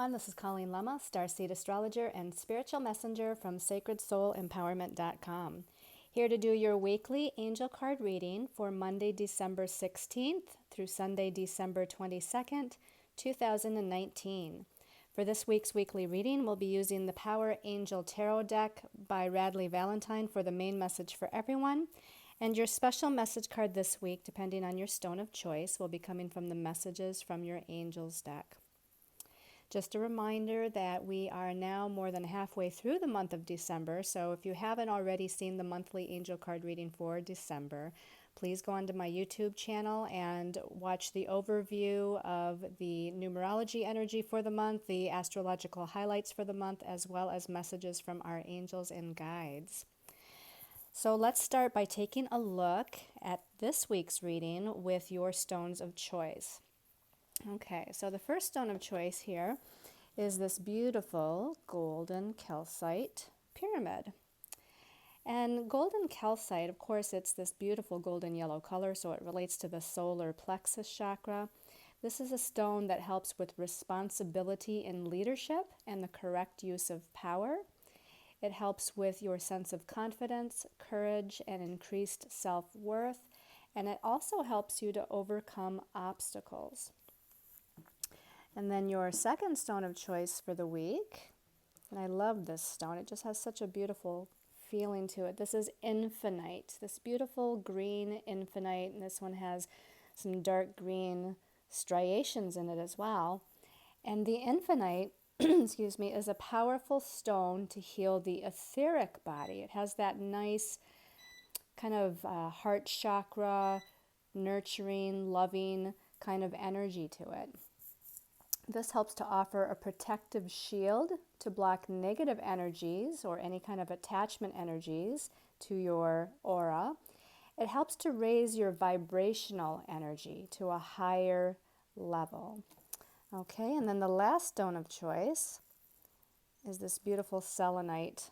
everyone. This is Colleen Lemma, Starseed Astrologer and Spiritual Messenger from SacredSoulEmpowerment.com. Here to do your weekly angel card reading for Monday, December 16th through Sunday, December 22nd, 2019. For this week's weekly reading, we'll be using the Power Angel Tarot deck by Radley Valentine for the main message for everyone. And your special message card this week, depending on your stone of choice, will be coming from the Messages from Your Angels deck. Just a reminder that we are now more than halfway through the month of December, so if you haven't already seen the monthly angel card reading for December, please go onto my YouTube channel and watch the overview of the numerology energy for the month, the astrological highlights for the month, as well as messages from our angels and guides. So let's start by taking a look at this week's reading with your stones of choice. Okay, so the first stone of choice here is this beautiful golden calcite pyramid. And golden calcite, of course, it's this beautiful golden yellow color, so it relates to the solar plexus chakra. This is a stone that helps with responsibility in leadership and the correct use of power. It helps with your sense of confidence, courage, and increased self-worth. And it also helps you to overcome obstacles. And then your second stone of choice for the week, and I love this stone, it just has such a beautiful feeling to it. This is infinite, this beautiful green infinite, and this one has some dark green striations in it as well. And the infinite, excuse me, is a powerful stone to heal the etheric body. It has that nice kind of heart chakra, nurturing, loving kind of energy to it. This helps to offer a protective shield to block negative energies or any kind of attachment energies to your aura. It helps to raise your vibrational energy to a higher level. Okay, and then the last stone of choice is this beautiful selenite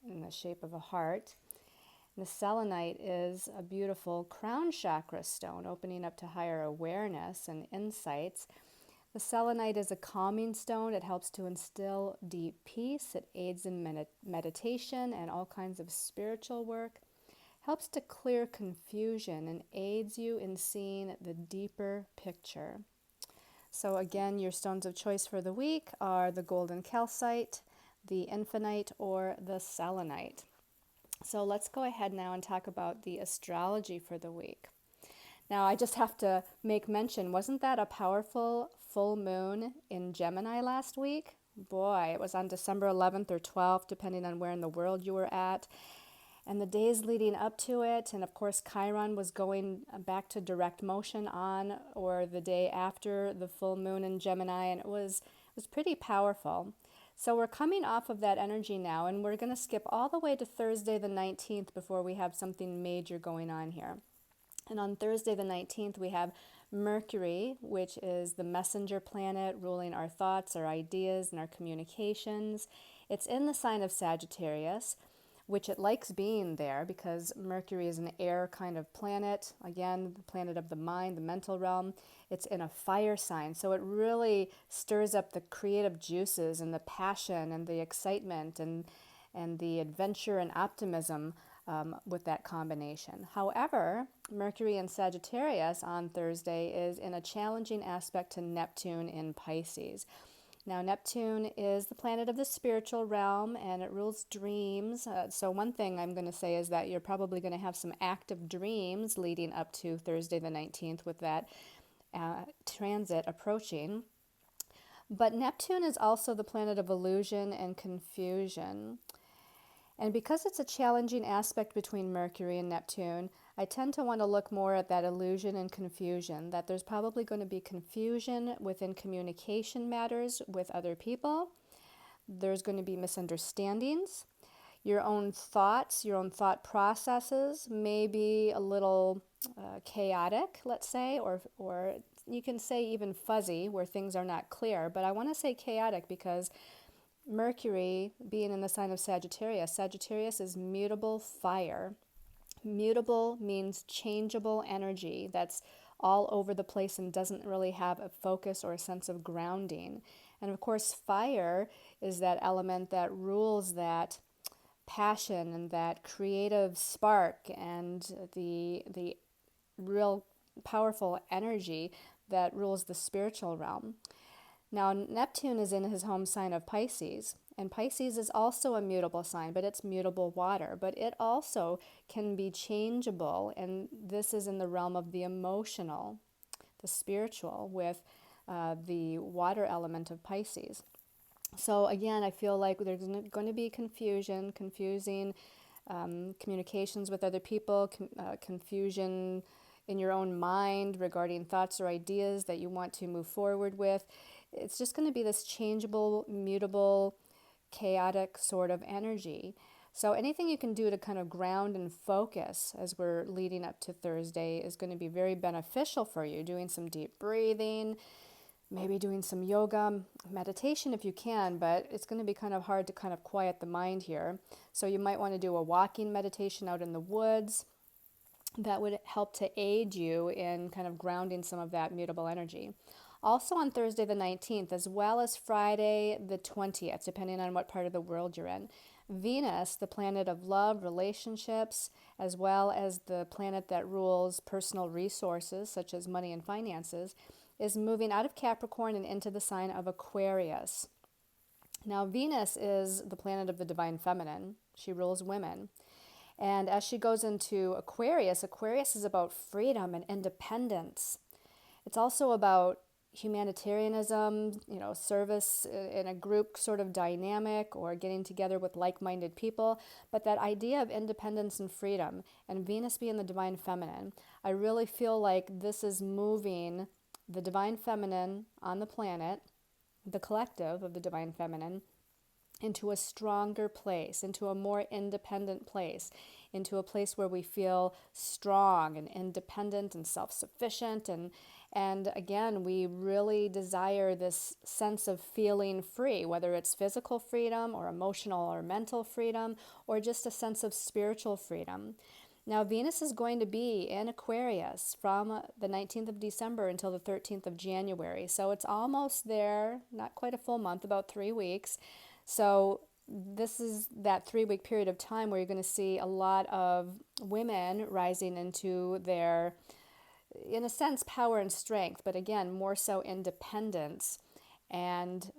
in the shape of a heart. The selenite is a beautiful crown chakra stone, opening up to higher awareness and insights. The selenite is a calming stone. It helps to instill deep peace. It aids in meditation and all kinds of spiritual work. Helps to clear confusion and aids you in seeing the deeper picture. So again, your stones of choice for the week are the golden calcite, the infinite, or the selenite. So let's go ahead now and talk about the astrology for the week. Now, I just have to make mention, wasn't that a powerful full moon in Gemini last week? Boy, it was on December 11th or 12th, depending on where in the world you were at. And the days leading up to it, and of course Chiron was going back to direct motion on or the day after the full moon in Gemini, and it was pretty powerful. So we're coming off of that energy now, and we're going to skip all the way to Thursday the 19th before we have something major going on here. And on Thursday the 19th, we have Mercury, which is the messenger planet ruling our thoughts, our ideas, and our communications. It's in the sign of Sagittarius, which it likes being there because Mercury is an air kind of planet. Again, the planet of the mind, the mental realm. It's in a fire sign, so it really stirs up the creative juices and the passion and the excitement and the adventure and optimism with that combination. However, Mercury in Sagittarius on Thursday is in a challenging aspect to Neptune in Pisces. Now, Neptune is the planet of the spiritual realm, and it rules dreams. So one thing I'm going to say is that you're probably going to have some active dreams leading up to Thursday the 19th with that transit approaching. But Neptune is also the planet of illusion and confusion. And because it's a challenging aspect between Mercury and Neptune, I tend to want to look more at that illusion and confusion, that there's probably going to be confusion within communication matters with other people. There's going to be misunderstandings. Your own thoughts, your own thought processes may be a little chaotic, let's say, or you can say even fuzzy, where things are not clear. But I want to say chaotic because Mercury, being in the sign of Sagittarius, Sagittarius is mutable fire. Mutable means changeable energy that's all over the place and doesn't really have a focus or a sense of grounding. And of course, fire is that element that rules that passion and that creative spark and the real powerful energy that rules the spiritual realm. Now, Neptune is in his home sign of Pisces, and Pisces is also a mutable sign, but it's mutable water. But it also can be changeable, and this is in the realm of the emotional, the spiritual, with the water element of Pisces. So again, I feel like there's going to be confusing communications with other people, confusion in your own mind regarding thoughts or ideas that you want to move forward with. It's just going to be this changeable, mutable, chaotic sort of energy. So anything you can do to kind of ground and focus as we're leading up to Thursday is going to be very beneficial for you. Doing some deep breathing, maybe doing some yoga, meditation if you can, but it's going to be kind of hard to kind of quiet the mind here. So you might want to do a walking meditation out in the woods. That would help to aid you in kind of grounding some of that mutable energy. Also on Thursday the 19th, as well as Friday the 20th, depending on what part of the world you're in, Venus, the planet of love, relationships, as well as the planet that rules personal resources such as money and finances, is moving out of Capricorn and into the sign of Aquarius. Now, Venus is the planet of the divine feminine. She rules women. And as she goes into Aquarius, Aquarius is about freedom and independence. It's also about humanitarianism, service in a group sort of dynamic or getting together with like-minded people. But that idea of independence and freedom, and Venus being the divine feminine, I really feel like this is moving the divine feminine on the planet, the collective of the divine feminine, into a stronger place, into a more independent place, into a place where we feel strong and independent and self-sufficient. And again, we really desire this sense of feeling free, whether it's physical freedom or emotional or mental freedom, or just a sense of spiritual freedom. Now, Venus is going to be in Aquarius from the 19th of December until the 13th of January. So it's almost there, not quite a full month, about 3 weeks. So this is that 3-week period of time where you're going to see a lot of women rising into their, in a sense, power and strength, but again, more so independence and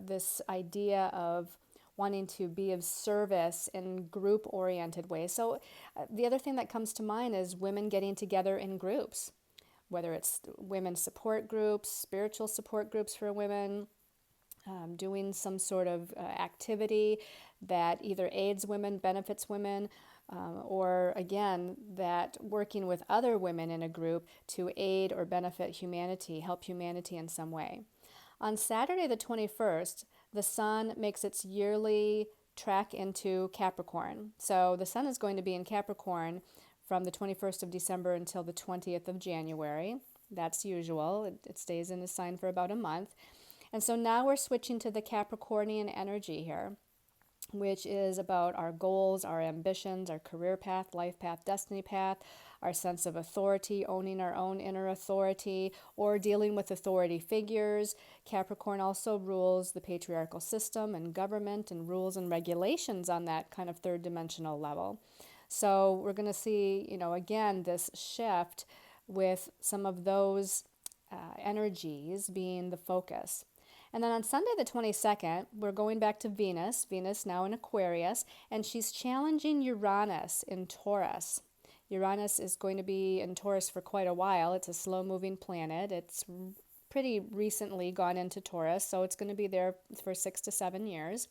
this idea of wanting to be of service in group-oriented ways. So the other thing that comes to mind is women getting together in groups, whether it's women's support groups, spiritual support groups for women, doing some sort of activity that either aids women, benefits women, or again, that working with other women in a group to aid or benefit humanity, help humanity in some way. On Saturday the 21st, the sun makes its yearly trek into Capricorn. So the sun is going to be in Capricorn from the 21st of December until the 20th of January. That's usual. It stays in the sign for about a month. And so now we're switching to the Capricornian energy here, which is about our goals, our ambitions, our career path, life path, destiny path, our sense of authority, owning our own inner authority, or dealing with authority figures. Capricorn also rules the patriarchal system and government and rules and regulations on that kind of third dimensional level. So we're going to see, again, this shift with some of those energies being the focus. And then on Sunday the 22nd, we're going back to Venus now in Aquarius, and she's challenging Uranus in Taurus. Uranus is going to be in Taurus for quite a while. It's a slow-moving planet. It's pretty recently gone into Taurus, so it's going to be there for 6 to 7 years.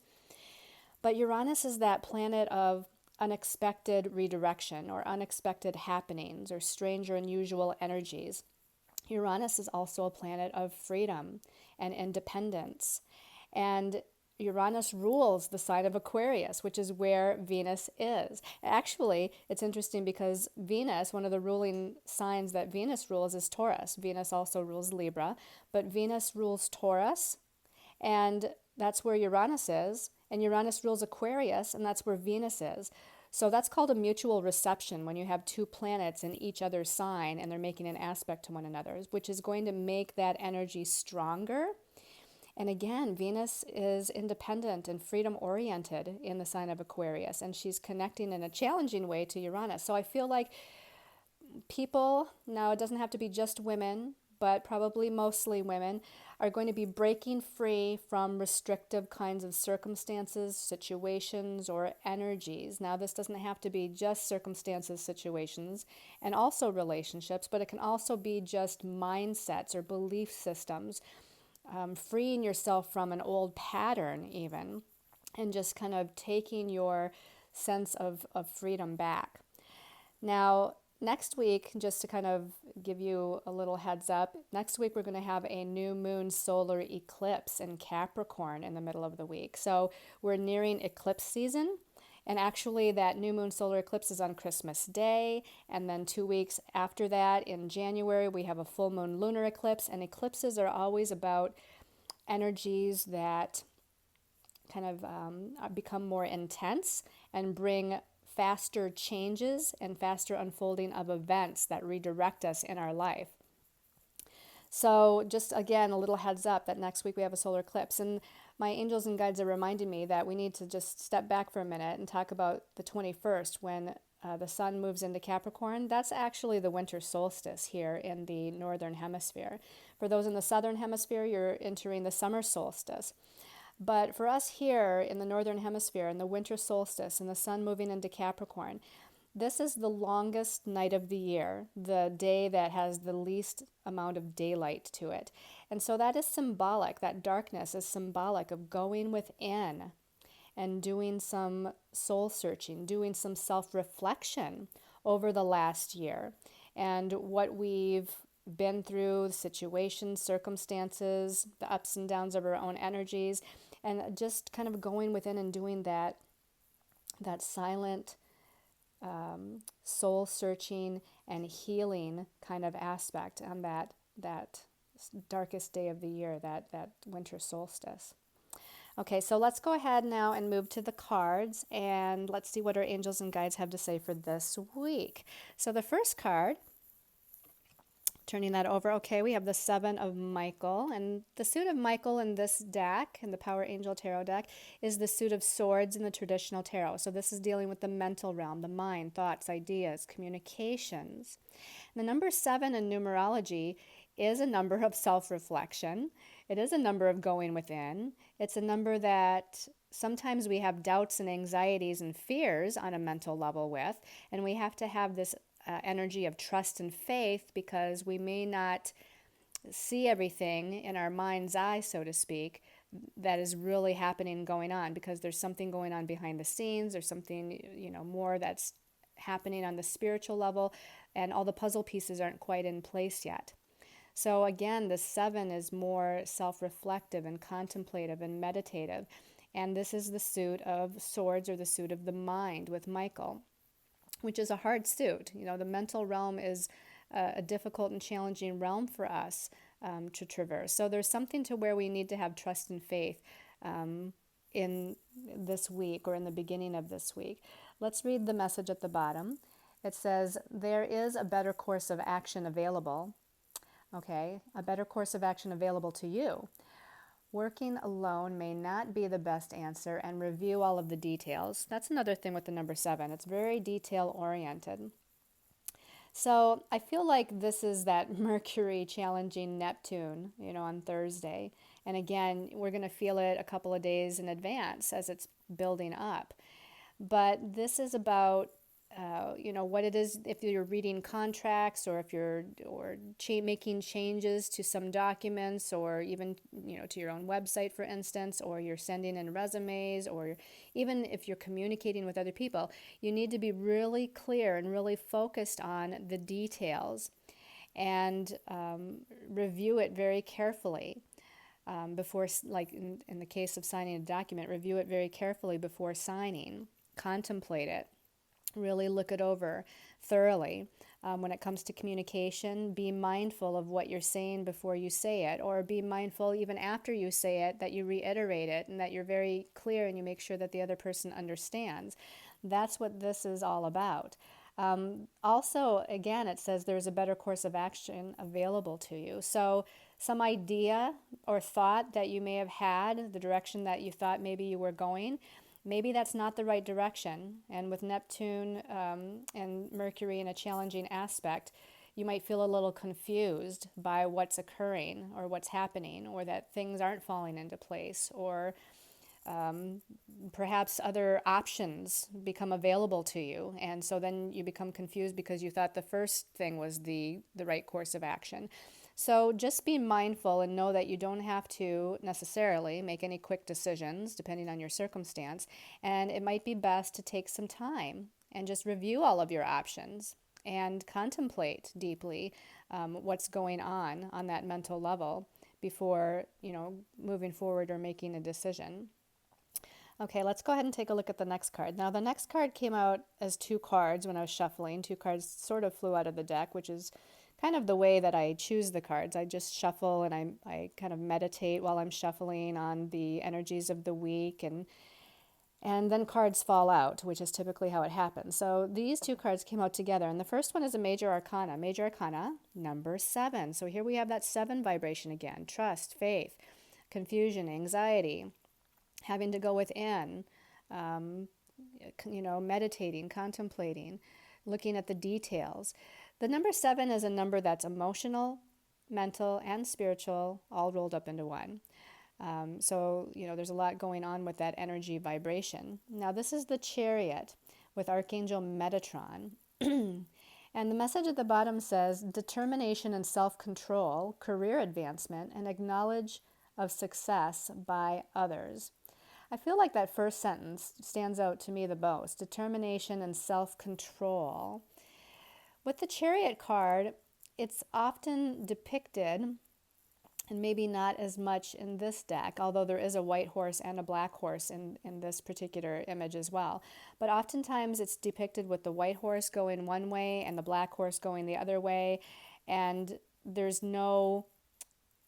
But Uranus is that planet of unexpected redirection or unexpected happenings or strange or unusual energies. Uranus is also a planet of freedom and independence. And Uranus rules the sign of Aquarius, which is where Venus is. Actually, it's interesting because Venus, one of the ruling signs that Venus rules is Taurus. Venus also rules Libra, but Venus rules Taurus, and that's where Uranus is. And Uranus rules Aquarius, and that's where Venus is. So that's called a mutual reception when you have two planets in each other's sign and they're making an aspect to one another, which is going to make that energy stronger. And again, Venus is independent and freedom oriented in the sign of Aquarius, and she's connecting in a challenging way to Uranus. So I feel like people, now it doesn't have to be just women, but probably mostly women, are going to be breaking free from restrictive kinds of circumstances, situations, or energies. Now, this doesn't have to be just circumstances, situations, and also relationships, but it can also be just mindsets or belief systems, freeing yourself from an old pattern, even, and just kind of taking your sense of freedom back. Now, next week, just to kind of give you a little heads up, next week we're going to have a new moon solar eclipse in Capricorn in the middle of the week. So we're nearing eclipse season. And actually, that new moon solar eclipse is on Christmas Day. And then 2 weeks after that, in January, we have a full moon lunar eclipse. And eclipses are always about energies that kind of become more intense and bring faster changes and faster unfolding of events that redirect us in our life. So just again, a little heads up that next week we have a solar eclipse. And my angels and guides are reminding me that we need to just step back for a minute and talk about the 21st when the sun moves into Capricorn. That's actually the winter solstice here in the Northern Hemisphere. For those in the Southern Hemisphere, you're entering the summer solstice. But for us here in the Northern Hemisphere, in the winter solstice and the sun moving into Capricorn, this is the longest night of the year, the day that has the least amount of daylight to it. And so that is symbolic, that darkness is symbolic of going within and doing some soul searching, doing some self-reflection over the last year and what we've been through, situations, circumstances, the ups and downs of our own energies, and just kind of going within and doing that silent soul searching and healing kind of aspect on that darkest day of the year, that winter solstice. Okay, so let's go ahead now and move to the cards, and let's see what our angels and guides have to say for this week. So the first card, turning that over, okay, we have the Seven of Michael, and the suit of Michael in this deck, in the Power Angel Tarot deck, is the suit of swords in the traditional tarot. So this is dealing with the mental realm, the mind, thoughts, ideas, communications. The number 7 in numerology is a number of self-reflection. It is a number of going within. It's a number that sometimes we have doubts and anxieties and fears on a mental level with, and we have to have this energy of trust and faith because we may not see everything in our mind's eye, so to speak, that is really happening and going on because there's something going on behind the scenes. There's something, more that's happening on the spiritual level, and all the puzzle pieces aren't quite in place yet. So again, the 7 is more self-reflective and contemplative and meditative. And this is the suit of swords, or the suit of the mind with Michael, which is a hard suit. The mental realm is a difficult and challenging realm for us to traverse. So there's something to where we need to have trust and faith in this week or in the beginning of this week. Let's read the message at the bottom. It says, there is a better course of action available. Okay, a better course of action available to you. Working alone may not be the best answer, and review all of the details. That's another thing with the number 7. It's very detail-oriented. So I feel like this is that Mercury challenging Neptune, on Thursday. And again, we're going to feel it a couple of days in advance as it's building up. But this is about what it is, if you're reading contracts or if you're making changes to some documents, or even to your own website, for instance, or you're sending in resumes, or even if you're communicating with other people, you need to be really clear and really focused on the details and review it very carefully before, like in the case of signing a document, review it very carefully before signing, contemplate it. Really look it over thoroughly. When it comes to communication, be mindful of what you're saying before you say it, or be mindful even after you say it that you reiterate it and that you're very clear and you make sure that the other person understands. That's what this is all about. Also, again, it says there's a better course of action available to you. So some idea or thought that you may have had, the direction that you thought maybe you were going. Maybe that's not the right direction. And with Neptune and Mercury in a challenging aspect, you might feel a little confused by what's occurring or what's happening, or that things aren't falling into place, or perhaps other options become available to you. And so then you become confused because you thought the first thing was the right course of action. So just be mindful and know that you don't have to necessarily make any quick decisions depending on your circumstance. And it might be best to take some time and just review all of your options and contemplate deeply what's going on that mental level before, moving forward or making a decision. Okay, let's go ahead and take a look at the next card. Now, the next card came out as two cards when I was shuffling. Two cards sort of flew out of the deck, which is kind of the way that I choose the cards. I just shuffle and I kind of meditate while I'm shuffling on the energies of the week, and then cards fall out, which is typically how it happens. So these two cards came out together, and the first one is a major arcana number 7. So here we have that 7 vibration again: trust, faith, confusion, anxiety, having to go within, meditating, contemplating, looking at the details. The number 7 is a number that's emotional, mental, and spiritual, all rolled up into one. So there's a lot going on with that energy vibration. Now, this is the Chariot with Archangel Metatron. And the message at the bottom says, determination and self-control, career advancement, and acknowledge of success by others. I feel like that first sentence stands out to me the most: determination and self-control. With the Chariot card, it's often depicted, and maybe not as much in this deck, although there is a white horse and a black horse in this particular image as well. But oftentimes it's depicted with the white horse going one way and the black horse going the other way, and there's no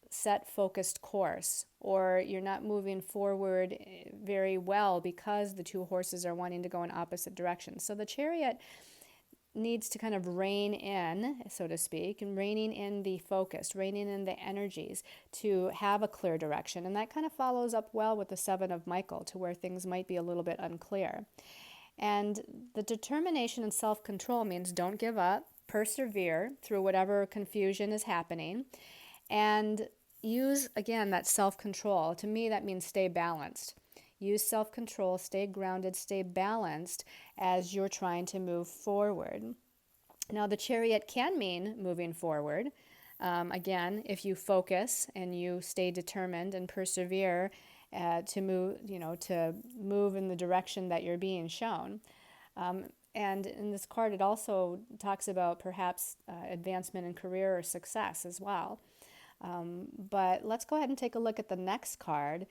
set focused course, or you're not moving forward very well because the two horses are wanting to go in opposite directions. So the Chariot needs to kind of rein in, so to speak, and reining in the focus, reining in the energies to have a clear direction. And that kind of follows up well with the 7 of Michael, to where things might be a little bit unclear. And the determination and self-control means don't give up, persevere through whatever confusion is happening, and use, again, that self-control. To me, that means stay balanced. Use self-control, stay grounded, stay balanced as you're trying to move forward. Now, the Chariot can mean moving forward. Again, if you focus and you stay determined and persevere to move in the direction that you're being shown. And in this card, it also talks about perhaps advancement in career or success as well. But let's go ahead and take a look at the next card.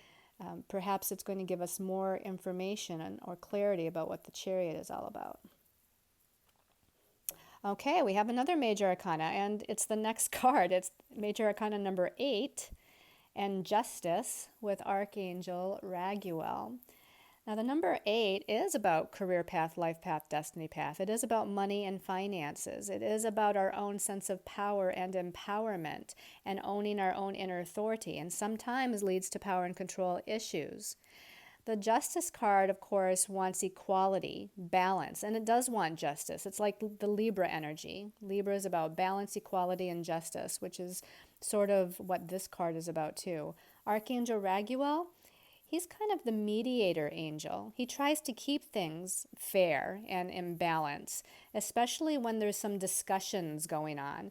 Perhaps it's going to give us more information or clarity about what the Chariot is all about. Okay, we have another major arcana, and it's the next card. It's major arcana number 8, and Justice with Archangel Raguel. Now, the number 8 is about career path, life path, destiny path. It is about money and finances. It is about our own sense of power and empowerment and owning our own inner authority, and sometimes leads to power and control issues. The Justice card, of course, wants equality, balance, and it does want justice. It's like the Libra energy. Libra is about balance, equality, and justice, which is sort of what this card is about too. Archangel Raguel, he's kind of the mediator angel. He tries to keep things fair and in balance, especially when there's some discussions going on,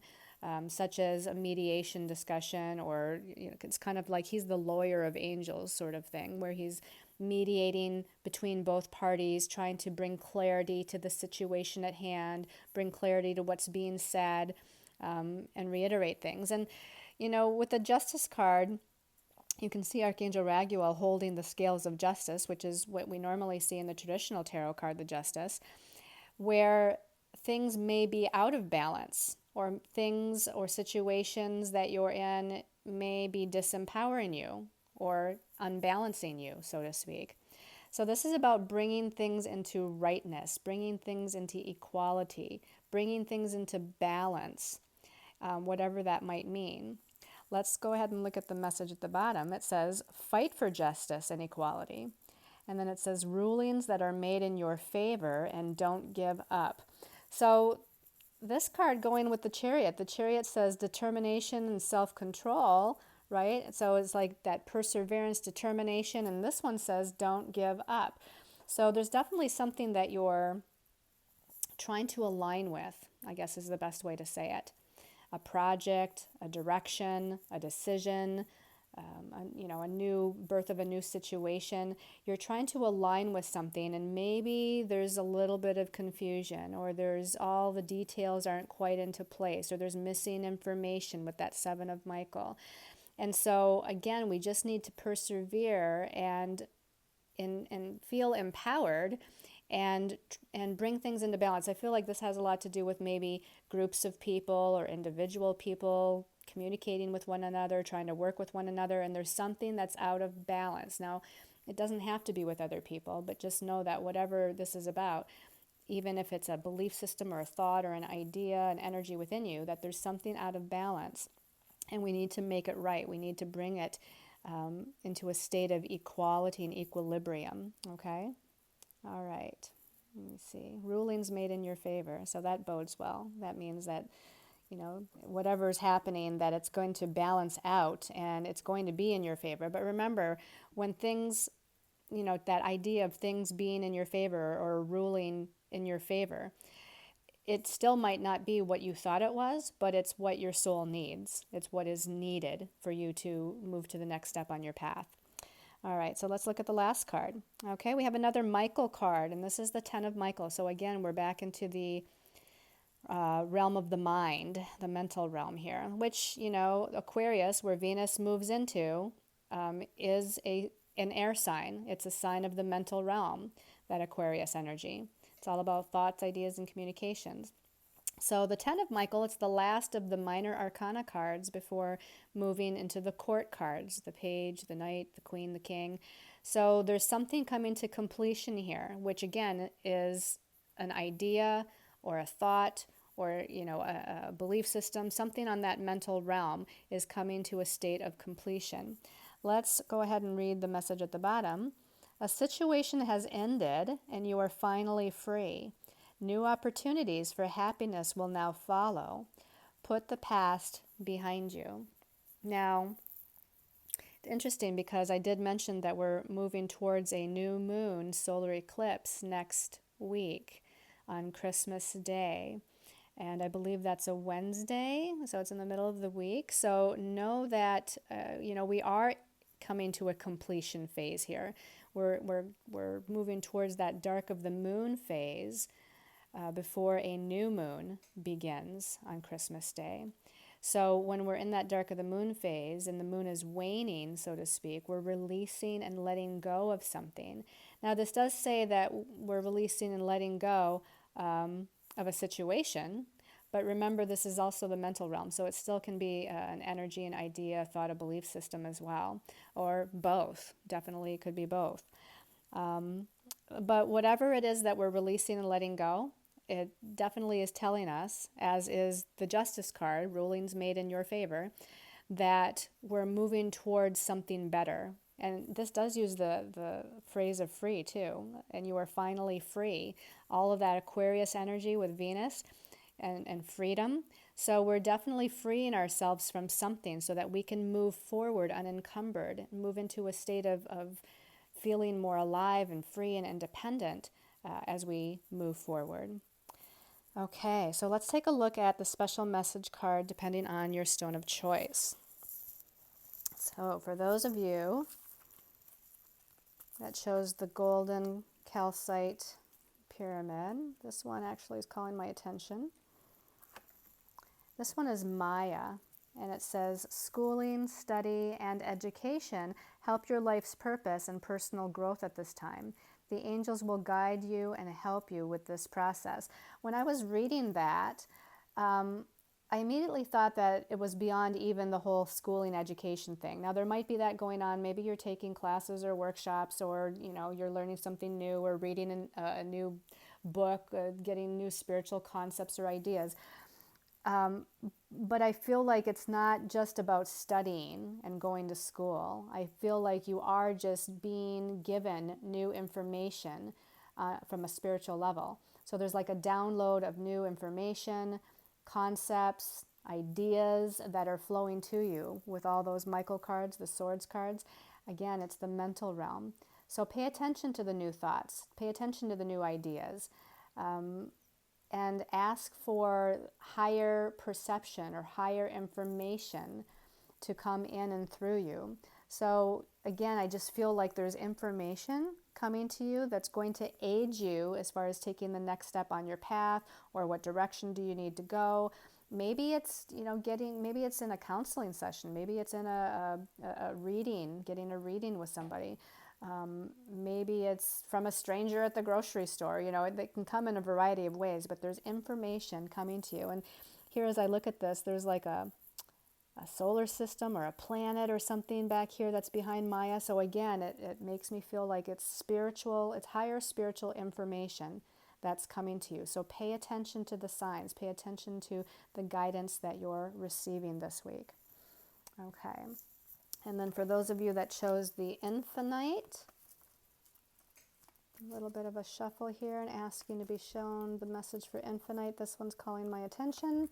such as a mediation discussion, or it's kind of like he's the lawyer of angels sort of thing, where he's mediating between both parties, trying to bring clarity to the situation at hand, bring clarity to what's being said, and reiterate things. And, with the Justice card, you can see Archangel Raguel holding the scales of justice, which is what we normally see in the traditional tarot card, the Justice, where things may be out of balance, or things or situations that you're in may be disempowering you or unbalancing you, so to speak. So this is about bringing things into rightness, bringing things into equality, bringing things into balance, whatever that might mean. let's go ahead and look at the message at the bottom. It says, fight for justice and equality. And then it says, rulings that are made in your favor and don't give up. So this card going with the Chariot says determination and self-control, right? So it's like that perseverance, determination, and this one says don't give up. So there's definitely something that you're trying to align with, I guess is the best way to say it. A project, a direction, a decision, a new birth of a new situation. You're trying to align with something, and maybe there's a little bit of confusion, or there's all the details aren't quite into place, or there's missing information with that Seven of Michael. And so again, we just need to persevere and feel empowered and bring things into balance. I feel like this has a lot to do with maybe groups of people or individual people communicating with one another, trying to work with one another, and there's something that's out of balance. Now, it doesn't have to be with other people, but just know that whatever this is about, even if it's a belief system or a thought or an idea, an energy within you, that there's something out of balance, and we need to make it right. We need to bring it into a state of equality and equilibrium, okay? All right, let me see. Rulings made in your favor, so that bodes well. That means that, whatever's happening, that it's going to balance out and it's going to be in your favor. But remember, when things, that idea of things being in your favor or ruling in your favor, it still might not be what you thought it was, but it's what your soul needs. It's what is needed for you to move to the next step on your path. All right, so let's look at the last card. Okay, we have another Michael card, and this is the Ten of Michael. So again, we're back into the realm of the mind, the mental realm here, which, Aquarius, where Venus moves into, is an air sign. It's a sign of the mental realm, that Aquarius energy. It's all about thoughts, ideas, and communications. So the Ten of Michael, it's the last of the minor arcana cards before moving into the court cards, the page, the knight, the queen, the king. So there's something coming to completion here, which again is an idea or a thought or a belief system. Something on that mental realm is coming to a state of completion. Let's go ahead and read the message at the bottom. A situation has ended and you are finally free. New opportunities for happiness will now follow. Put the past behind you. Now, it's interesting because I did mention that we're moving towards a new moon solar eclipse next week on Christmas Day. And I believe that's a Wednesday, so it's in the middle of the week. So know that, we are coming to a completion phase here. We're moving towards that dark of the moon phase, before a new moon begins on Christmas Day. So when we're in that dark of the moon phase and the moon is waning, so to speak, we're releasing and letting go of something. Now this does say that we're releasing and letting go of a situation, but remember this is also the mental realm, so it still can be an energy, an idea, a thought, a belief system as well, or both. Definitely it could be both. But whatever it is that we're releasing and letting go, it definitely is telling us, as is the Justice card, rulings made in your favor, that we're moving towards something better. And this does use the phrase of free too, and you are finally free. All of that Aquarius energy with Venus and freedom. So we're definitely freeing ourselves from something so that we can move forward unencumbered, move into a state of feeling more alive and free and independent as we move forward. Okay, so let's take a look at the special message card depending on your stone of choice. So for those of you that chose the golden calcite pyramid, this one actually is calling my attention. This one is Maya, and it says, schooling, study, and education help your life's purpose and personal growth at this time. The angels will guide you and help you with this process. When I was reading that, I immediately thought that it was beyond even the whole schooling education thing. Now there might be that going on. Maybe you're taking classes or workshops, or you're learning something new, or reading a new book, getting new spiritual concepts or ideas. But I feel like it's not just about studying and going to school. I feel like you are just being given new information from a spiritual level. So there's like a download of new information, concepts, ideas that are flowing to you with all those Michael cards, the swords cards. Again, it's the mental realm. So pay attention to the new thoughts, pay attention to the new ideas. And ask for higher perception or higher information to come in and through you. So again, I just feel like there's information coming to you that's going to aid you as far as taking the next step on your path, or what direction do you need to go. Maybe it's, maybe it's in a counseling session, maybe it's in a reading, getting a reading with somebody. Maybe it's from a stranger at the grocery store. It can come in a variety of ways, but there's information coming to you. And here, as I look at this, there's like a solar system or a planet or something back here that's behind Maya. So again, it makes me feel like it's spiritual, it's higher spiritual information that's coming to you. So pay attention to the signs, pay attention to the guidance that you're receiving this week. Okay. And then for those of you that chose the infinite, a little bit of a shuffle here and asking to be shown the message for infinite. This one's calling my attention.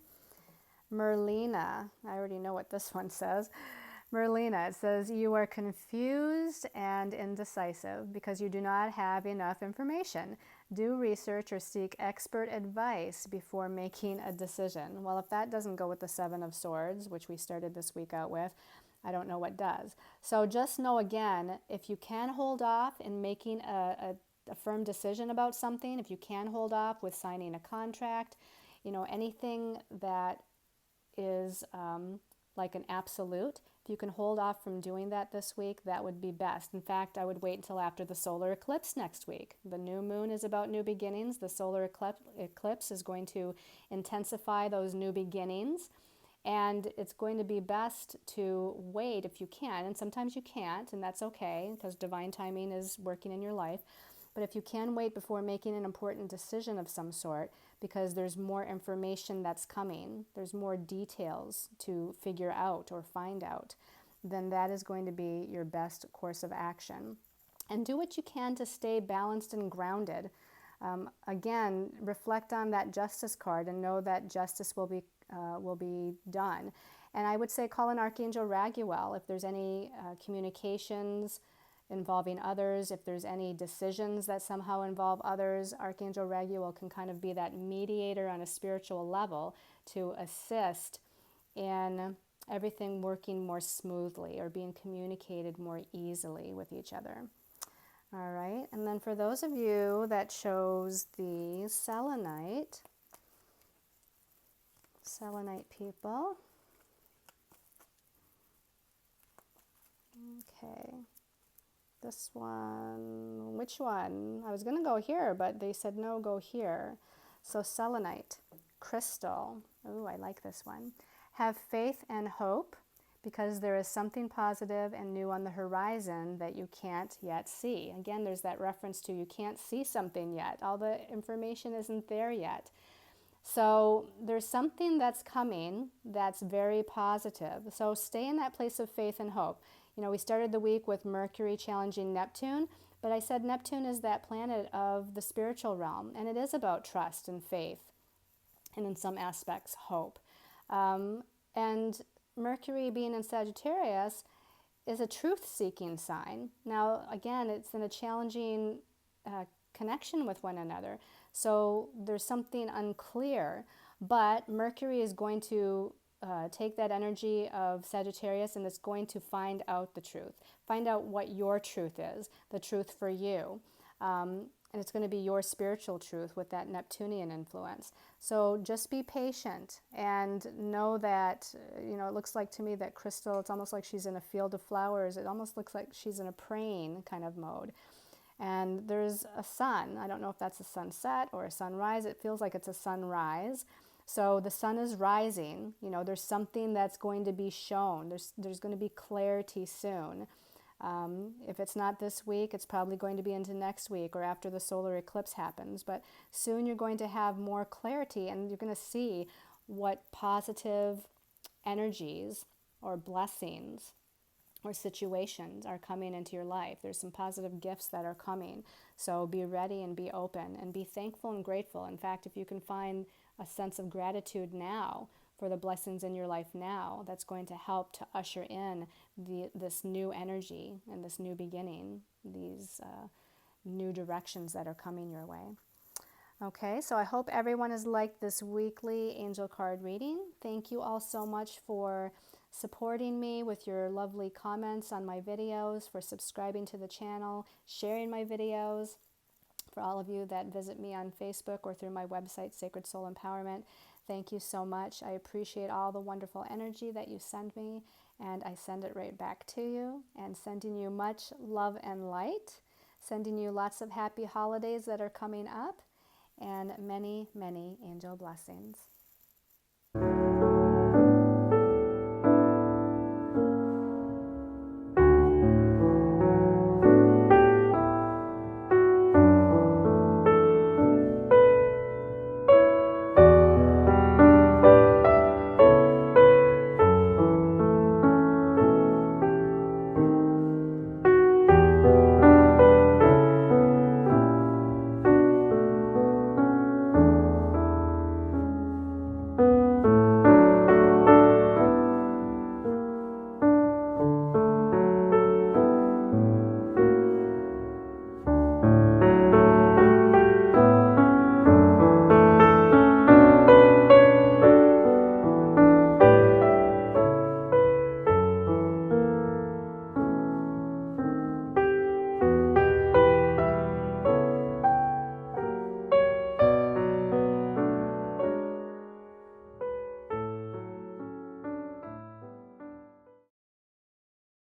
Merlina, I already know what this one says. Merlina, it says, you are confused and indecisive because you do not have enough information. Do research or seek expert advice before making a decision. Well, if that doesn't go with the Seven of Swords, which we started this week out with, I don't know what does. So just know, again, if you can hold off in making a firm decision about something, if you can hold off with signing a contract, anything that is like an absolute, if you can hold off from doing that this week, that would be best. In fact, I would wait until after the solar eclipse next week. The new moon is about new beginnings. The solar eclipse is going to intensify those new beginnings. And it's going to be best to wait if you can. And sometimes you can't, and that's okay, because divine timing is working in your life. But if you can wait before making an important decision of some sort, because there's more information that's coming, there's more details to figure out or find out, then that is going to be your best course of action. And do what you can to stay balanced and grounded. Again, reflect on that justice card and know that justice will be done. And I would say call in Archangel Raguel if there's any communications involving others, if there's any decisions that somehow involve others. Archangel Raguel can kind of be that mediator on a spiritual level to assist in everything working more smoothly or being communicated more easily with each other. All right, and then for those of you that chose the selenite people, okay, this one, which one? I was going to go here, but they said no, go here. So selenite, crystal, ooh, I like this one. Have faith and hope, because there is something positive and new on the horizon that you can't yet see. Again, there's that reference to you can't see something yet. All the information isn't there yet. So there's something that's coming that's very positive. So stay in that place of faith and hope. We started the week with Mercury challenging Neptune, but I said Neptune is that planet of the spiritual realm, and it is about trust and faith, and in some aspects, hope. And Mercury being in Sagittarius is a truth-seeking sign. Now, again, it's in a challenging connection with one another. So there's something unclear, but Mercury is going to take that energy of Sagittarius, and it's going to find out the truth. Find out what your truth is, the truth for you. And it's going to be your spiritual truth with that Neptunian influence. So just be patient and know that, it looks like to me that crystal, it's almost like she's in a field of flowers. It almost looks like she's in a praying kind of mode. And there's a sun. I don't know if that's a sunset or a sunrise. It feels like it's a sunrise. So the sun is rising. There's something that's going to be shown. There's going to be clarity soon. If it's not this week, it's probably going to be into next week or after the solar eclipse happens. But soon you're going to have more clarity, and you're going to see what positive energies or blessings or situations are coming into your life. There's some positive gifts that are coming. So be ready and be open and be thankful and grateful. In fact, if you can find a sense of gratitude now for the blessings in your life now, that's going to help to usher in this new energy and this new beginning, these new directions that are coming your way. Okay, so I hope everyone has liked this weekly angel card reading. Thank you all so much for supporting me with your lovely comments on my videos, for subscribing to the channel, sharing my videos. For all of you that visit me on Facebook or through my website, Sacred Soul Empowerment, thank you so much. I appreciate all the wonderful energy that you send me, and I send it right back to you, and sending you much love and light, sending you lots of happy holidays that are coming up, and many, many angel blessings.